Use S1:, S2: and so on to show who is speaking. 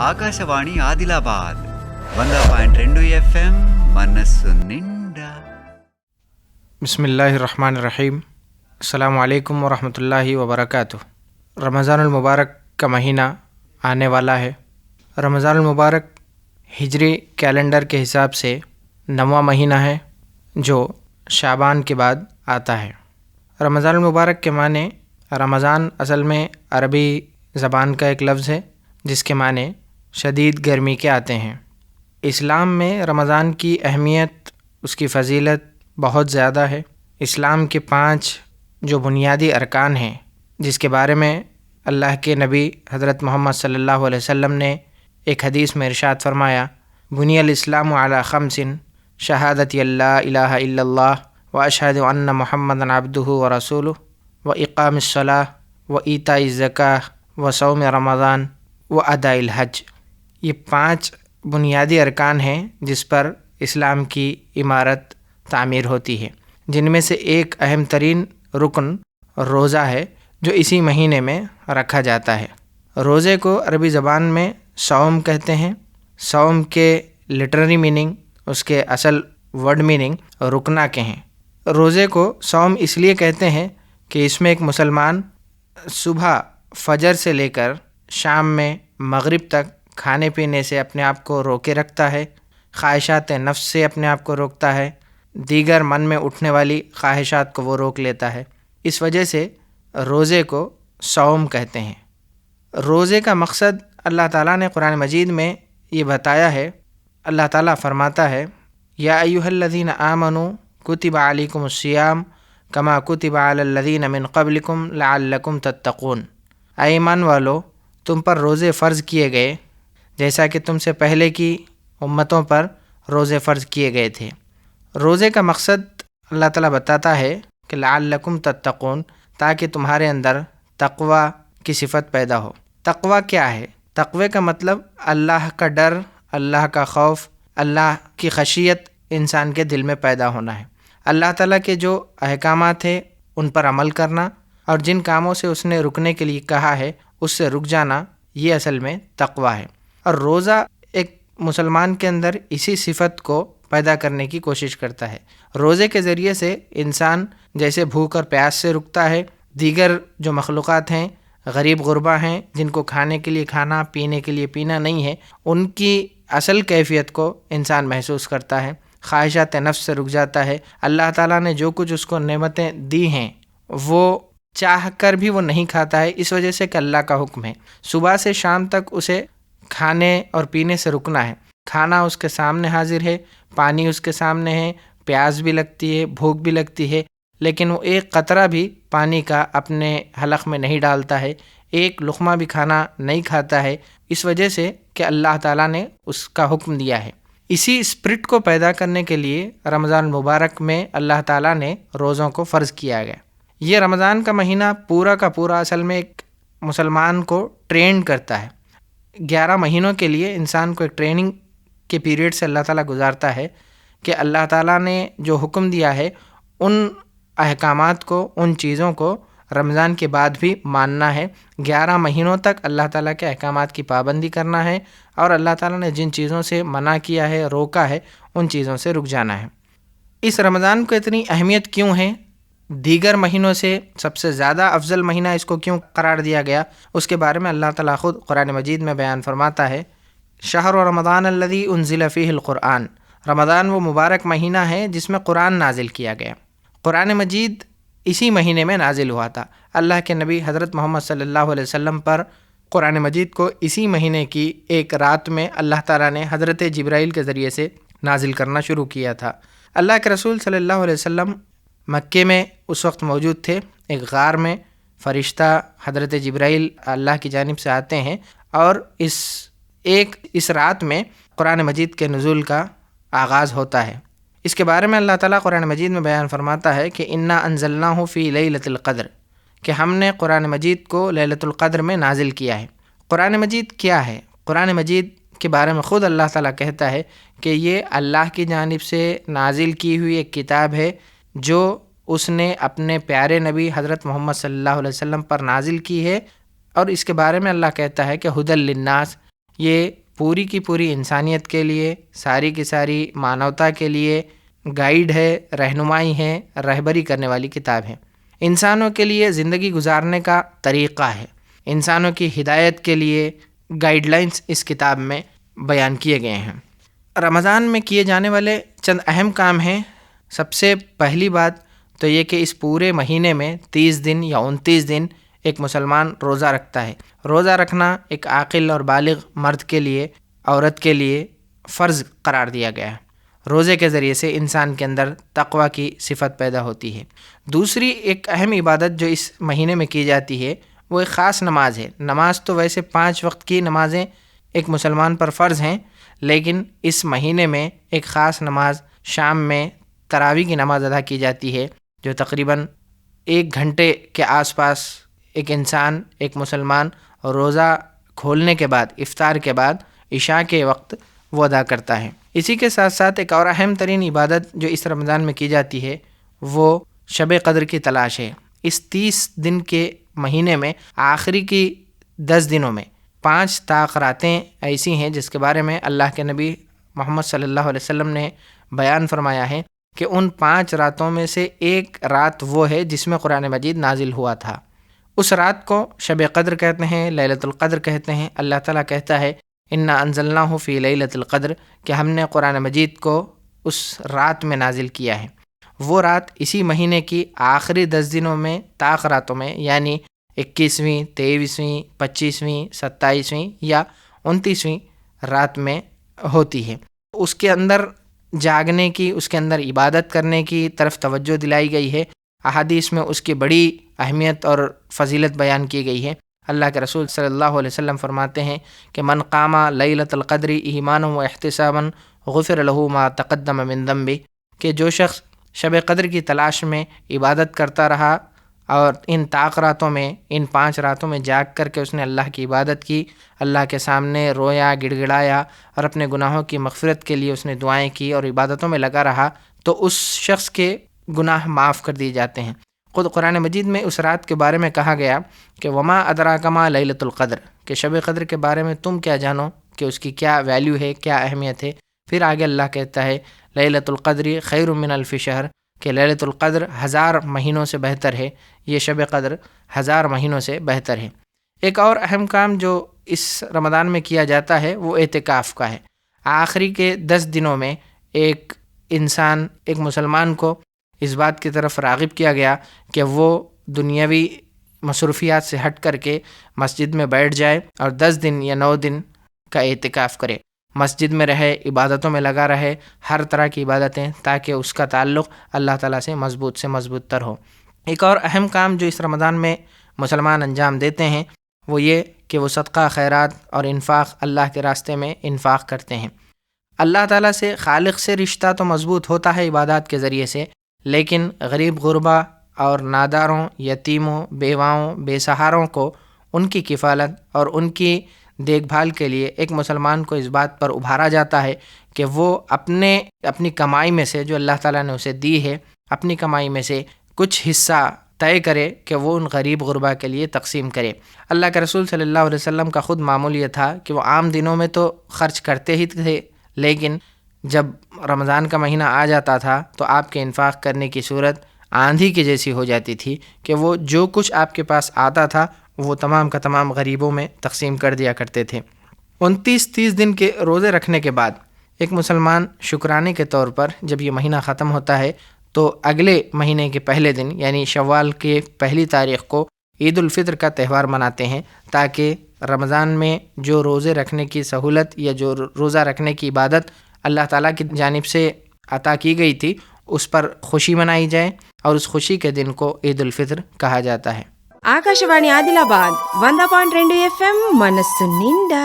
S1: Akashvani Adilabad 100.2 FM మనస్సు నిండా.
S2: बिस्मिल्लाहिर्रहमानिर्रहीम। अस्सलामु अलैकुम वरहमतुल्लाहि वबरकातुह। रमज़ानुल मुबारक का महीना आने वाला है। रमज़ानुल मुबारक हिजरी कैलेंडर के हिसाब से 9वां महीना है जो शाबान के बाद आता है। रमज़ानुल मुबारक के माने रमज़ान असल में अरबी ज़बान का एक लफ्ज़ है जिसके माने शदीद गर्मी के आते हैं। इस्लाम में रमज़ान की अहमियत, उसकी फ़जीलत बहुत ज़्यादा है। इस्लाम के 5 जो बुनियादी अरकान हैं जिसके बारे में अल्लाह के नबी हज़रत मोहम्मद सल्लल्लाहु अलैहि वसल्लम ने एक हदीस में इरशाद फरमाया, बुनियल इस्लामु अला खम्सिन शहादती अल्ला इलाहा इल्लल्लाह व अशहदु अन्ना मुहम्मदन अब्दुहु व रसूलुहु व इक़ामिस सलाह व ईताइज़ ज़काह व सौम रमज़ान व अदाइल हज। ये 5 बुनियादी अरकान हैं जिस पर इस्लाम की इमारत तामीर होती है, जिनमें से एक अहम तरीन रुकन रोज़ा है जो इसी महीने में रखा जाता है। रोज़े को अरबी ज़बान में सौम कहते हैं। सौम के लिटरेरी मीनिंग, उसके असल वर्ड मीनिंग रुकना के हैं। रोज़े को सौम इसलिए कहते हैं कि इसमें एक मुसलमान सुबह फजर से लेकर शाम में मगरिब तक खाने पीने से अपने आप को रोके रखता है, ख्वाहिशात नफ्स से अपने आप को रोकता है, दीगर मन में उठने वाली ख्वाहिशात को वो रोक लेता है। इस वजह से रोज़े को सौम कहते हैं। रोज़े का मकसद अल्लाह ताला ने कुरान मजीद में ये बताया है। अल्लाह ताला फरमाता है, या अय्युहल्लज़ीना आमनू कुतिबा अलैकुमुस्सियाम कमा कुतिबा अलल्लज़ीना मिन क़ब्लिकुम लअल्लकुम तत्तक़ून। ऐ ईमान वालो, तुम पर रोज़े फ़र्ज़ किए गए जैसा कि तुमसे पहले की उम्मतों पर रोज़े फ़र्ज़ किए गए थे। रोज़े का मकसद अल्लाह ताला बताता है कि लअल्लकुम तत्तक़ून, ताकि तुम्हारे अंदर तक़वा की सिफ़त पैदा हो। तक़वा क्या है? तक़वे का मतलब अल्लाह का डर, अल्लाह का खौफ, अल्लाह की खशियत इंसान के दिल में पैदा होना है। अल्लाह ताला के जो अहकामात हैं उन पर अमल करना और जिन कामों से उसने रुकने के लिए कहा है उससे रुक जाना, ये असल में तक़वा है। और रोज़ा एक मुसलमान के अंदर इसी सिफ़त को पैदा करने की कोशिश करता है। रोज़े के ज़रिए से इंसान जैसे भूख और प्यास से रुकता है, दीगर जो मखलूक़ात हैं, गरीब गुरबा हैं जिनको खाने के लिए खाना, पीने के लिए पीना नहीं है, उनकी असल कैफियत को इंसान महसूस करता है, ख्वाहिशात नफ्स से रुक जाता है। अल्लाह ताला ने जो कुछ उसको नेमतें दी हैं वो चाह कर भी वो नहीं खाता है, इस वजह से कि अल्लाह का हुक्म है। सुबह से शाम तक उसे खाने और पीने से रुकना है। खाना उसके सामने हाजिर है, पानी उसके सामने है, प्यास भी लगती है, भूख भी लगती है, लेकिन वो एक कतरा भी पानी का अपने हलक में नहीं डालता है, एक लुक़मा भी खाना नहीं खाता है, इस वजह से कि अल्लाह ताला ने उसका हुक्म दिया है। इसी स्पिरिट को पैदा करने के लिए रमज़ान मुबारक में अल्लाह ताला ने रोज़ों को फ़र्ज़ किया गया। ये रमज़ान का महीना पूरा का पूरा असल में एक मुसलमान को ट्रेन करता है। 11 महीनों के लिए इंसान को एक ट्रेनिंग के पीरियड से अल्लाह ताला गुजारता है कि अल्लाह ताला ने जो हुक्म दिया है उन अहकामात को, उन चीज़ों को रमज़ान के बाद भी मानना है। 11 महीनों तक अल्लाह ताला के अहकामात की पाबंदी करना है और अल्लाह ताला ने जिन चीज़ों से मना किया है, रोका है, उन चीज़ों से रुक जाना है। इस रमज़ान को इतनी अहमियत क्यों है? दीगर महीनों से सबसे ज़्यादा अफजल महीना इसको क्यों करार दिया गया? उसके बारे में अल्लाह ताला ख़ुद कुरान मजीद में बयान फरमाता है, शहर रमज़ान अल्लज़ी उन्ज़िल फ़ीहिल क़ुरआन। रमज़ान वो मुबारक महीना है जिसमें कुरान नाजिल किया गया। कुरान मजीद इसी महीने में नाजिल हुआ था। अल्लाह के नबी हज़रत मोहम्मद सल्लल्लाहु अलैहि वसल्लम पर कुरान मजीद को इसी महीने की एक रात में अल्लाह ताला ने हज़रत जिब्राइल के ज़रिए से नाजिल करना शुरू किया था। अल्लाह के रसूल सल्लल्लाहु अलैहि वसल्लम मक्के में उस वक्त मौजूद थे। एक गार में फ़रिश्ता हज़रत जिब्राइल अल्लाह की जानिब से आते हैं और इस रात में कुरान मजीद के नुज़ूल का आगाज़ होता है। इसके बारे में अल्लाह ताला कुरान मजीद में बयान फरमाता है कि इन्ना अंज़लनाहु फ़ी लैलतिल क़द्र, कि हमने कुरान मजीद को लैलतुल क़द्र में नाजिल किया है। कुरान मजीद क्या है? कुरान मजीद के बारे में ख़ुद अल्लाह ताला कहता है कि ये अल्लाह की जानिब से नाजिल की हुई एक किताब है जो उसने अपने प्यारे नबी हज़रत मोहम्मद सल्लल्लाहु अलैहि वसल्लम पर नाजिल की है। और इसके बारे में अल्लाह कहता है कि हुदल लिन्नास, یہ پوری کی پوری انسانیت کے لیے، ساری کی ساری مانوتا کے لیے گائیڈ ہے، رہنمائی ہے، رہبری کرنے والی کتاب ہے۔ انسانوں کے لیے زندگی گزارنے کا طریقہ ہے، انسانوں کی ہدایت کے لیے گائیڈ لائنز اس کتاب میں بیان کیے گئے ہیں۔ رمضان میں کیے جانے والے چند اہم کام ہیں۔ سب سے پہلی بات تو یہ کہ اس پورے مہینے میں 30 دن یا 29 دن ایک مسلمان روزہ رکھتا ہے۔ روزہ رکھنا ایک عاقل اور بالغ مرد کے لیے، عورت کے لیے فرض قرار دیا گیا ہے۔ روزے کے ذریعے سے انسان کے اندر تقوی کی صفت پیدا ہوتی ہے۔ دوسری ایک اہم عبادت جو اس مہینے میں کی جاتی ہے وہ ایک خاص نماز ہے۔ نماز تو ویسے 5 وقت کی نمازیں ایک مسلمان پر فرض ہیں، لیکن اس مہینے میں ایک خاص نماز شام میں تراویح کی نماز ادا کی جاتی ہے، جو تقریباً 1 گھنٹے کے آس پاس ایک انسان، ایک مسلمان روزہ کھولنے کے بعد، افطار کے بعد عشاء کے وقت وہ ادا کرتا ہے۔ اسی کے ساتھ ساتھ ایک اور اہم ترین عبادت جو اس رمضان میں کی جاتی ہے وہ شب قدر کی تلاش ہے۔ اس 30 دن کے مہینے میں آخری کی 10 دنوں میں 5 طاق راتیں ایسی ہیں جس کے بارے میں اللہ کے نبی محمد صلی اللہ علیہ وسلم نے بیان فرمایا ہے کہ ان 5 راتوں میں سے ایک رات وہ ہے جس میں قرآن مجید نازل ہوا تھا۔ اس رات کو شب قدر کہتے ہیں، لیلۃ القدر کہتے ہیں۔ اللہ تعالیٰ کہتا ہے انا انزلناہ فی لیلۃ القدر، کہ ہم نے قرآن مجید کو اس رات میں نازل کیا ہے۔ وہ رات اسی مہینے کی آخری 10 دنوں میں طاق راتوں میں، یعنی 21ویں، 23ویں، 25ویں، 27ویں یا 29ویں رات میں ہوتی ہے۔ اس کے اندر جاگنے کی، اس کے اندر عبادت کرنے کی طرف توجہ دلائی گئی ہے۔ احادیث میں اس کی بڑی اہمیت اور فضیلت بیان کی گئی ہے۔ اللہ کے رسول صلی اللہ علیہ وسلم فرماتے ہیں کہ من قام لیلۃ القدر ایمانا و احتسابا غفر له ما تقدم من ذنبہ، کہ جو شخص شب قدر کی تلاش میں عبادت کرتا رہا اور ان طاق راتوں میں، ان 5 راتوں میں جاگ کر کے اس نے اللہ کی عبادت کی، اللہ کے سامنے رویا، گڑ گڑایا اور اپنے گناہوں کی مغفرت کے لیے اس نے دعائیں کی اور عبادتوں میں لگا رہا، تو اس شخص کے گناہ معاف کر دیے جاتے ہیں۔ خود قرآن مجید میں اس رات کے بارے میں کہا گیا کہ وما ادراک ما لیلۃ القدر، کہ شب قدر کے بارے میں تم کیا جانو کہ اس کی کیا ویلیو ہے، کیا اہمیت ہے۔ پھر آگے اللہ کہتا ہے لیلۃ القدر خیر من الف شہر، کہ لیلۃ القدر 1000 مہینوں سے بہتر ہے، یہ شب قدر 1000 مہینوں سے بہتر ہے۔ ایک اور اہم کام جو اس رمضان میں کیا جاتا ہے وہ اعتکاف کا ہے۔ آخری کے 10 دنوں میں ایک انسان، ایک مسلمان کو اس بات کی طرف راغب کیا گیا کہ وہ دنیاوی مصروفیات سے ہٹ کر کے مسجد میں بیٹھ جائے اور 10 دن یا 9 دن کا اعتکاف کرے، مسجد میں رہے، عبادتوں میں لگا رہے، ہر طرح کی عبادتیں، تاکہ اس کا تعلق اللہ تعالیٰ سے مضبوط تر ہو۔ ایک اور اہم کام جو اس رمضان میں مسلمان انجام دیتے ہیں وہ یہ کہ وہ صدقہ، خیرات اور انفاق، اللہ کے راستے میں انفاق کرتے ہیں۔ اللہ تعالیٰ سے، خالق سے رشتہ تو مضبوط ہوتا ہے عبادات کے ذریعے سے، لیکن غریب غربا اور ناداروں، یتیموں، بیواؤں، بے سہاروں کو ان کی کفالت اور ان کی دیکھ بھال کے لیے ایک مسلمان کو اس بات پر ابھارا جاتا ہے کہ وہ اپنی کمائی میں سے، جو اللہ تعالیٰ نے اسے دی ہے، اپنی کمائی میں سے کچھ حصہ طے کرے کہ وہ ان غریب غربا کے لیے تقسیم کرے۔ اللہ کے رسول صلی اللہ علیہ وسلم کا خود معمول یہ تھا کہ وہ عام دنوں میں تو خرچ کرتے ہی تھے، لیکن جب رمضان کا مہینہ آ جاتا تھا تو آپ کے انفاق کرنے کی صورت آندھی کی جیسی ہو جاتی تھی کہ وہ جو کچھ آپ کے پاس آتا تھا وہ تمام کا تمام غریبوں میں تقسیم کر دیا کرتے تھے۔ 29-30 دن کے روزے رکھنے کے بعد ایک مسلمان شکرانے کے طور پر جب یہ مہینہ ختم ہوتا ہے تو اگلے مہینے کے پہلے دن یعنی شوال کے پہلی تاریخ کو عید الفطر کا تہوار مناتے ہیں، تاکہ رمضان میں جو روزے رکھنے کی سہولت یا جو روزہ رکھنے کی عبادت اللہ تعالیٰ کی جانب سے عطا کی گئی تھی اس پر خوشی منائی جائے، اور اس خوشی کے دن کو عید الفطر کہا جاتا ہے۔
S3: ఆకాశవాణి ఆదిలాబాద్ 100.2 FM మనస్సు నిండా